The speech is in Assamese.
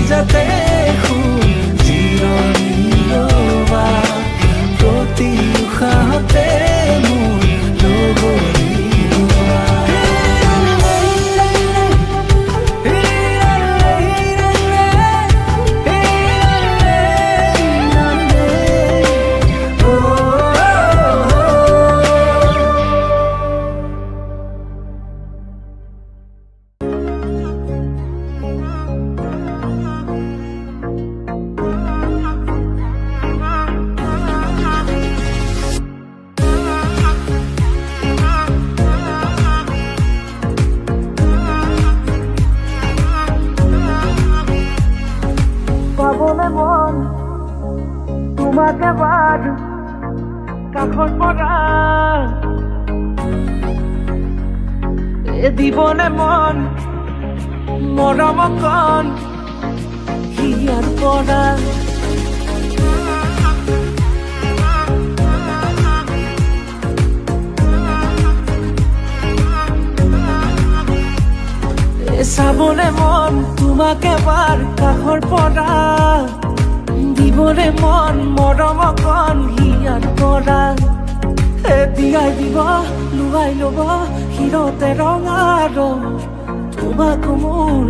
যাতে জিৰণি ল'বা প্ৰতি উশাহতে মোৰ লগৰী হোৱা। পাবলে মন তোমাক এবাৰ কাষৰ পৰা, দিবনে মন মৰম অকণ হিয়াৰ পৰা। চাবলে মন তোমাক এবাৰ কাষৰ পৰা, দিবলে মন মৰম অকণ হিয়াৰ পৰা। বিয়াই দিব লুৱাই ল'ব শিৰতে ৰঙা ৰং তোমাক মোৰ